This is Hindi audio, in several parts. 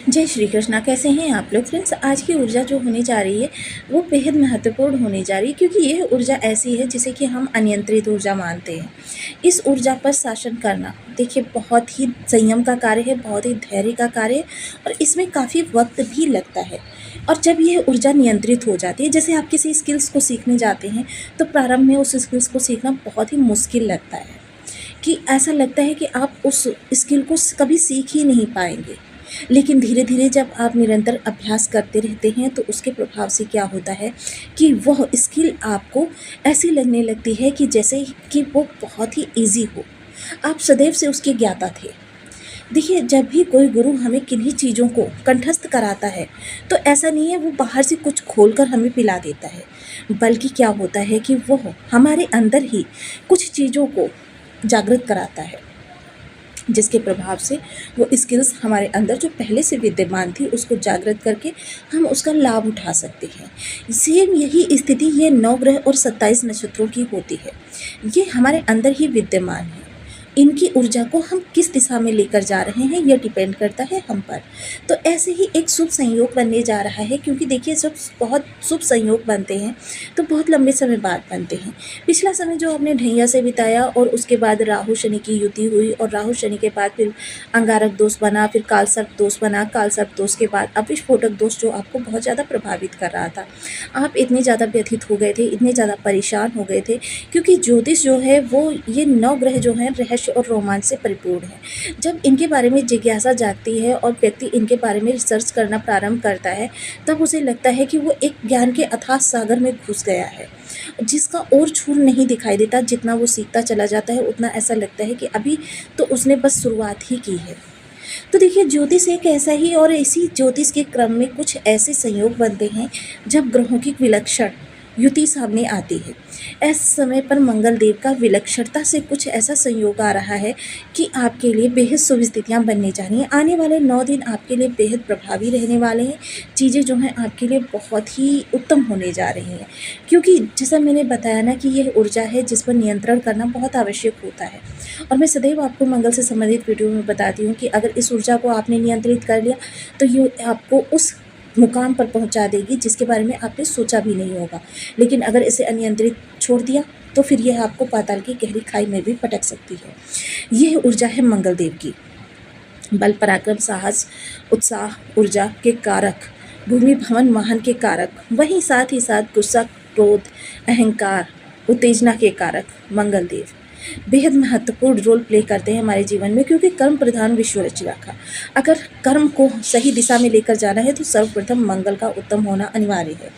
जय श्री कृष्णा। कैसे हैं आप लोग फ्रेंड्स। आज की ऊर्जा जो होने जा रही है वो बेहद महत्वपूर्ण होने जा रही है, क्योंकि यह ऊर्जा ऐसी है जिसे कि हम अनियंत्रित ऊर्जा मानते हैं। इस ऊर्जा पर शासन करना देखिए बहुत ही संयम का कार्य है, बहुत ही धैर्य का कार्य है और इसमें काफ़ी वक्त भी लगता है। और जब यह ऊर्जा नियंत्रित हो जाती है, जैसे आप किसी स्किल्स को सीखने जाते हैं तो प्रारंभ में उस स्किल्स को सीखना बहुत ही मुश्किल लगता है, कि ऐसा लगता है कि आप उस स्किल को कभी सीख ही नहीं पाएंगे। लेकिन धीरे धीरे जब आप निरंतर अभ्यास करते रहते हैं तो उसके प्रभाव से क्या होता है कि वह स्किल आपको ऐसी लगने लगती है कि जैसे कि वो बहुत ही ईजी हो, आप सदैव से उसके ज्ञाता थे। देखिए, जब भी कोई गुरु हमें किन्हीं चीज़ों को कंठस्थ कराता है तो ऐसा नहीं है वो बाहर से कुछ खोलकर हमें पिला देता है, बल्कि क्या होता है कि वह हमारे अंदर ही कुछ चीज़ों को जागृत कराता है, जिसके प्रभाव से वो स्किल्स हमारे अंदर जो पहले से विद्यमान थी उसको जागृत करके हम उसका लाभ उठा सकते हैं। सेम यही स्थिति ये 9 ग्रह और 27 नक्षत्रों की होती है। ये हमारे अंदर ही विद्यमान है। इनकी ऊर्जा को हम किस दिशा में लेकर जा रहे हैं यह डिपेंड करता है हम पर। तो ऐसे ही एक शुभ संयोग बनने जा रहा है, क्योंकि देखिए जब बहुत शुभ संयोग बनते हैं तो बहुत लंबे समय बाद बनते हैं। पिछला समय जो आपने ढैया से बिताया और उसके बाद राहु शनि की युति हुई और राहु शनि के बाद फिर अंगारक दोष बना, फिर काल सर्प दोष बना, काल सर्प दोष के बाद अब विस्फोटक दोष जो आपको बहुत ज़्यादा प्रभावित कर रहा था। आप इतने ज़्यादा व्यथित हो गए थे, इतने ज़्यादा परेशान हो गए थे, क्योंकि ज्योतिष जो है वो ये 9 ग्रह जो हैं रहस्य और रोमांच से परिपूर्ण है। जब इनके बारे में जिज्ञासा जागती है और व्यक्ति इनके बारे में रिसर्च करना प्रारंभ करता है तब उसे लगता है कि वो एक ज्ञान के अथाह सागर में घुस गया है, जिसका और छोर नहीं दिखाई देता। जितना वो सीखता चला जाता है उतना ऐसा लगता है कि अभी तो उसने बस शुरुआत ही की है। तो देखिए, ज्योतिष एक ऐसा ही, और इसी ज्योतिष के क्रम में कुछ ऐसे संयोग बनते हैं जब ग्रहों की विलक्षण युति सामने आती है। ऐसे समय पर मंगल देव का विलक्षणता से कुछ ऐसा संयोग आ रहा है कि आपके लिए बेहद शुभ स्थितियाँ बनने जा रही हैं। आने वाले 9 दिन आपके लिए बेहद प्रभावी रहने वाले हैं। चीज़ें जो हैं आपके लिए बहुत ही उत्तम होने जा रही हैं, क्योंकि जैसा मैंने बताया ना कि यह ऊर्जा है जिस पर नियंत्रण करना बहुत आवश्यक होता है। और मैं सदैव आपको मंगल से संबंधित वीडियो में बताती हूँ कि अगर इस ऊर्जा को आपने नियंत्रित कर लिया तो ये आपको उस मुकाम पर पहुंचा देगी जिसके बारे में आपने सोचा भी नहीं होगा। लेकिन अगर इसे अनियंत्रित छोड़ दिया तो फिर यह आपको पाताल की गहरी खाई में भी पटक सकती है। यह ऊर्जा है मंगल देव की, बल पराक्रम साहस उत्साह ऊर्जा के कारक, भूमि भवन वाहन के कारक, वहीं साथ ही साथ गुस्सा क्रोध अहंकार उत्तेजना के कारक मंगल देव बेहद महत्वपूर्ण रोल प्ले करते हैं हमारे जीवन में, क्योंकि कर्म प्रधान विश्व रचना का अगर कर्म को सही दिशा में लेकर जाना है तो सर्वप्रथम मंगल का उत्तम होना अनिवार्य है।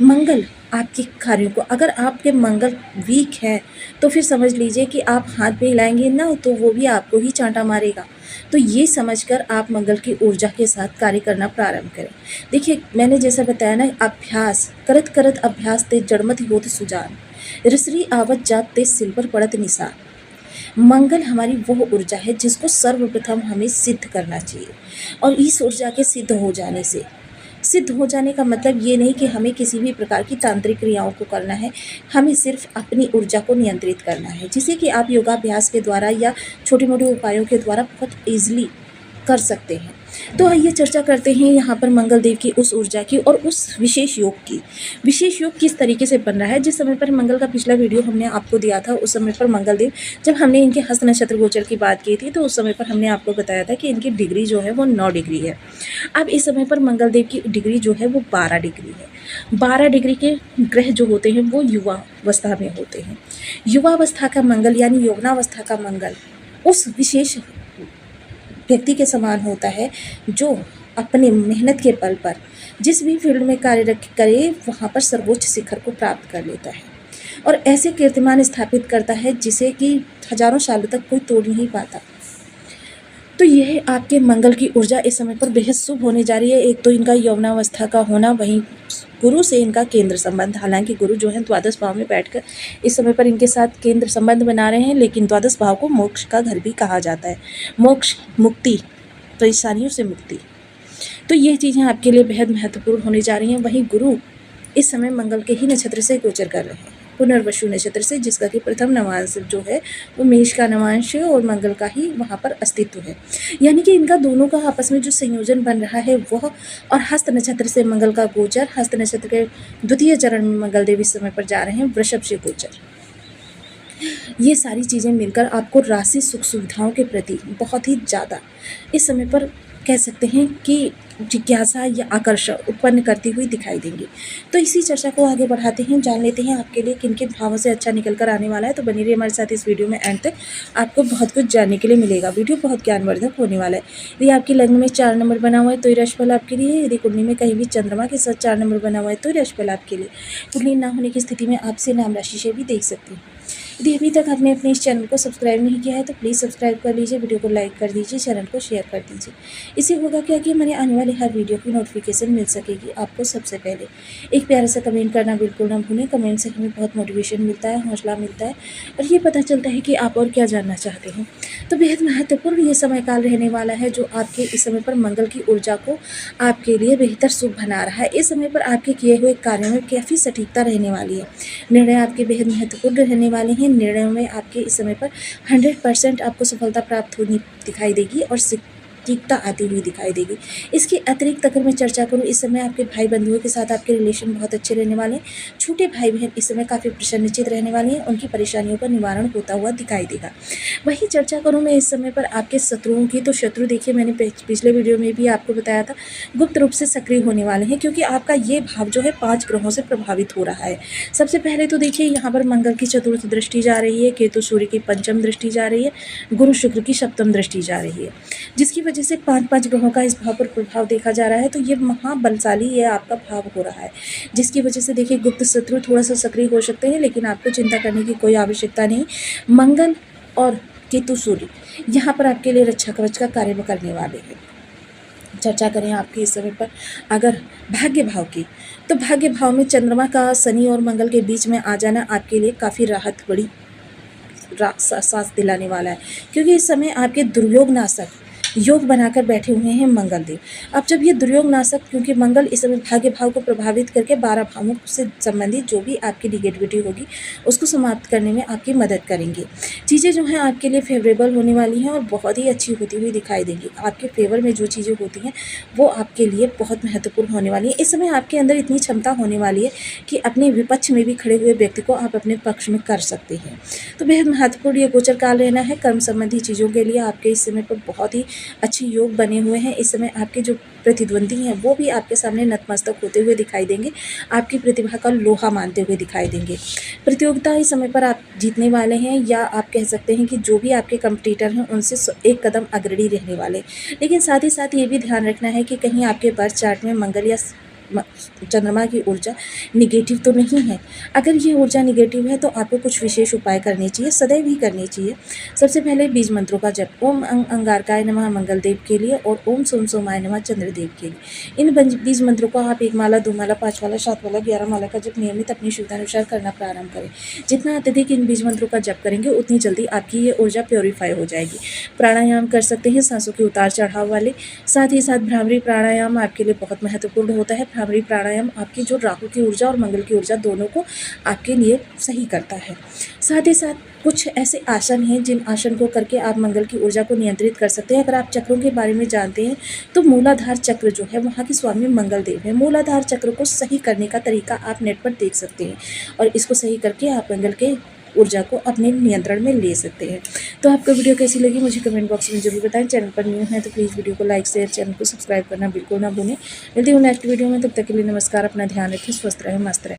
मंगल आपके कार्यों को, अगर आपके मंगल वीक है तो फिर समझ लीजिए कि आप हाथ भी हिलाएंगे ना तो वो भी आपको ही चांटा मारेगा। तो ये समझकर आप मंगल की ऊर्जा के साथ कार्य करना प्रारंभ करें। देखिए, मैंने जैसा बताया ना, अभ्यास करत करत अभ्यास ते जड़मत होत सुजान, ऋषि आवत जात ते सिल्वर पड़त निशान। मंगल हमारी वह ऊर्जा है जिसको सर्वप्रथम हमें सिद्ध करना चाहिए। और इस ऊर्जा के सिद्ध हो जाने का मतलब ये नहीं कि हमें किसी भी प्रकार की तांत्रिक क्रियाओं को करना है, हमें सिर्फ अपनी ऊर्जा को नियंत्रित करना है, जिसे कि आप योगाभ्यास के द्वारा या छोटे मोटे उपायों के द्वारा बहुत ईजिली कर सकते हैं। तो आइए चर्चा करते हैं यहाँ पर मंगल देव की उस ऊर्जा की और उस विशेष योग की। विशेष योग किस तरीके से बन रहा है। जिस समय पर मंगल का पिछला वीडियो हमने आपको दिया था उस समय पर मंगल देव, जब हमने इनके हस्त नक्षत्र गोचर की बात की थी तो उस समय पर हमने आपको बताया था कि इनकी डिग्री जो है वो 9 डिग्री है। अब इस समय पर मंगल देव की डिग्री जो है वो 12 डिग्री है। 12 डिग्री के ग्रह जो होते हैं वो युवावस्था में होते हैं। युवावस्था का मंगल यानी यौवनावस्था का मंगल उस विशेष व्यक्ति के समान होता है जो अपने मेहनत के बल पर जिस भी फील्ड में कार्य करे वहाँ पर सर्वोच्च शिखर को प्राप्त कर लेता है और ऐसे कीर्तिमान स्थापित करता है जिसे कि हजारों सालों तक कोई तोड़ नहीं पाता। तो यह आपके मंगल की ऊर्जा इस समय पर बेहद शुभ होने जा रही है। एक तो इनका यौवनावस्था का होना, वहीं गुरु से इनका केंद्र संबंध, हालांकि गुरु जो है द्वादश भाव में बैठकर इस समय पर इनके साथ केंद्र संबंध बना रहे हैं, लेकिन द्वादश भाव को मोक्ष का घर भी कहा जाता है। मोक्ष, मुक्ति, परेशानियों से मुक्ति, तो ये चीज़ें आपके लिए बेहद महत्वपूर्ण होने जा रही हैं। वहीं गुरु इस समय मंगल के ही नक्षत्र से गोचर कर रहे हैं। पुनर्वसु नक्षत्र से, जिसका कि प्रथम नवांश जो है वो मेष का नवांश है और मंगल का ही वहाँ पर अस्तित्व है। यानी कि इनका दोनों का आपस में जो संयोजन बन रहा है वह, और हस्त नक्षत्र से मंगल का गोचर, हस्त नक्षत्र के द्वितीय चरण में मंगल देव इस समय पर जा रहे हैं वृषभ से गोचर। ये सारी चीज़ें मिलकर आपको राशि सुख सुविधाओं के प्रति बहुत ही ज़्यादा इस समय पर कह सकते हैं कि जिज्ञासा या आकर्षण उत्पन्न करती हुई दिखाई देंगी। तो इसी चर्चा को आगे बढ़ाते हैं, जान लेते हैं आपके लिए किन किन भावों से अच्छा निकल कर आने वाला है। तो बनी रहिए हमारे साथ इस वीडियो में, एंड तक आपको बहुत कुछ जानने के लिए मिलेगा। वीडियो बहुत ज्ञानवर्धक होने वाला है। यदि आपकी लग्न में 4 नंबर बना हुआ है तो ये राशिफल आपके लिए है। यदि कुंडली में कहीं भी चंद्रमा के साथ 4 नंबर बना हुआ है तो ये राशिफल आपके लिए। कुंडली ना होने की स्थिति में आपसे नाम राशि से भी देख सकते हैं। यदि अभी तक आपने अपने इस चैनल को सब्सक्राइब नहीं किया है तो प्लीज़ सब्सक्राइब कर लीजिए, वीडियो को लाइक कर दीजिए, चैनल को शेयर कर दीजिए। इससे होगा क्या कि हमारे आने वाले हर वीडियो की नोटिफिकेशन मिल सकेगी आपको सबसे पहले। एक प्यारा सा कमेंट करना बिल्कुल ना भूलें। कमेंट से हमें बहुत मोटिवेशन मिलता है, हौसला मिलता है और ये पता चलता है कि आप और क्या जानना चाहते हैं। तो बेहद महत्वपूर्ण ये समय काल रहने वाला है जो आपके इस समय पर मंगल की ऊर्जा को आपके लिए बेहतर शुभ बना रहा है। इस समय पर आपके किए हुए कार्यों में काफ़ी सटीकता रहने वाली है। निर्णय आपके बेहद महत्वपूर्ण रहने वाले हैं। निर्णयों में आपके इस समय पर 100% आपको सफलता प्राप्त होनी दिखाई देगी और सटीकता आती हुई दिखाई देगी। इसके अतिरिक्त अगर मैं चर्चा करूँ, इस समय आपके भाई बंधुओं के साथ आपके रिलेशन बहुत अच्छे रहने वाले हैं। छोटे भाई बहन इस समय काफ़ी प्रसन्नचित रहने वाले हैं, उनकी परेशानियों का निवारण होता हुआ दिखाई देगा। वही चर्चा करूँ मैं इस समय पर आपके शत्रुओं की, तो शत्रु देखिए मैंने पिछले वीडियो में भी आपको बताया था गुप्त रूप से सक्रिय होने वाले हैं, क्योंकि आपका ये भाव जो है 5 ग्रहों से प्रभावित हो रहा है। सबसे पहले तो देखिए यहाँ पर मंगल की चतुर्थ दृष्टि जा रही है, केतु सूर्य की पंचम दृष्टि जा रही है, गुरु शुक्र की सप्तम दृष्टि जा रही है, जिसकी वजह से 5 ग्रहों का इस भाव पर प्रभाव देखा जा रहा है। तो ये महाबलशाली ये आपका भाव हो रहा है, जिसकी वजह से देखिए गुप्त शत्रु थोड़ा सा सक्रिय हो सकते हैं, लेकिन आपको चिंता करने की कोई आवश्यकता नहीं। मंगल और केतु सूर्य यहाँ पर आपके लिए रक्षा कवच का कार्य करने वाले हैं। चर्चा करें आपके इस समय पर अगर भाग्य भाव की, तो भाग्य भाव में चंद्रमा का शनि और मंगल के बीच में आ जाना आपके लिए काफ़ी राहत बड़ी सांस दिलाने वाला है, क्योंकि इस समय आपके दुर्योग नाशक योग बनाकर बैठे हुए हैं मंगल देव। अब जब ये दुर्योग नाशक, क्योंकि मंगल इस समय भाग्य भाव को प्रभावित करके 12 भावों से संबंधित जो भी आपकी निगेटिविटी होगी उसको समाप्त करने में आपकी मदद करेंगे। चीज़ें जो हैं आपके लिए फेवरेबल होने वाली हैं और बहुत ही अच्छी होती हुई दिखाई देंगी। आपके फेवर में जो चीज़ें होती हैं वो आपके लिए बहुत महत्वपूर्ण होने वाली है। इस समय आपके अंदर इतनी क्षमता होने वाली है कि अपने विपक्ष में भी खड़े हुए व्यक्ति को आप अपने पक्ष में कर सकते हैं। तो बेहद महत्वपूर्ण ये गोचर काल रहना है। कर्म संबंधी चीज़ों के लिए आपके इस समय पर बहुत ही अच्छे योग बने हुए हैं। इस समय आपके जो प्रतिद्वंदी हैं वो भी आपके सामने नतमस्तक होते हुए दिखाई देंगे, आपकी प्रतिभा का लोहा मानते हुए दिखाई देंगे। प्रतियोगिता इस समय पर आप जीतने वाले हैं, या आप कह सकते हैं कि जो भी आपके कंपटीटर हैं उनसे एक कदम अग्रणी रहने वाले। लेकिन साथ ही साथ ये भी ध्यान रखना है कि कहीं आपके बर्थ चार्ट में मंगल या चंद्रमा की ऊर्जा निगेटिव तो नहीं है। अगर ये ऊर्जा निगेटिव है तो आपको कुछ विशेष उपाय करने चाहिए, सदैव ही करने चाहिए। सबसे पहले बीज मंत्रों का जप, ओम अंगारकाय नमः मंगल देव के लिए और ओम सोम सोमाय नमः चंद्रदेव के लिए। इन बीज मंत्रों को आप 1 माला, 2 माला, 5 माला, 7 माला, 11 माला का जप नियमित अपनी सुविधानुसार करना प्रारंभ करें। जितना अत्यधिक इन बीज मंत्रों का जप करेंगे उतनी जल्दी आपकी ये ऊर्जा प्योरीफाई हो जाएगी। प्राणायाम कर सकते हैं सांसों के उतार चढ़ाव वाले, साथ ही साथ भ्रामरी प्राणायाम आपके लिए बहुत महत्वपूर्ण होता है। भ्रामरी प्राणायाम आपकी जो राहु की ऊर्जा और मंगल की ऊर्जा दोनों को आपके लिए सही करता है। साथ ही साथ कुछ ऐसे आसन हैं जिन आसन को करके आप मंगल की ऊर्जा को नियंत्रित कर सकते हैं। अगर आप चक्रों के बारे में जानते हैं तो मूलाधार चक्र जो है वहाँ के स्वामी मंगल देव है। मूलाधार चक्र को सही करने का तरीका आप नेट पर देख सकते हैं और इसको सही करके आप मंगल के ऊर्जा को अपने नियंत्रण में ले सकते हैं। तो आपको वीडियो कैसी लगी मुझे कमेंट बॉक्स में जरूर बताएं। चैनल पर न्यू है तो प्लीज़ वीडियो को लाइक शेयर, चैनल को सब्सक्राइब करना बिल्कुल ना भूलें। मिलती हूँ नेक्स्ट वीडियो में, तब तक के लिए नमस्कार। अपना ध्यान रखें, स्वस्थ रहें, मस्त रहें।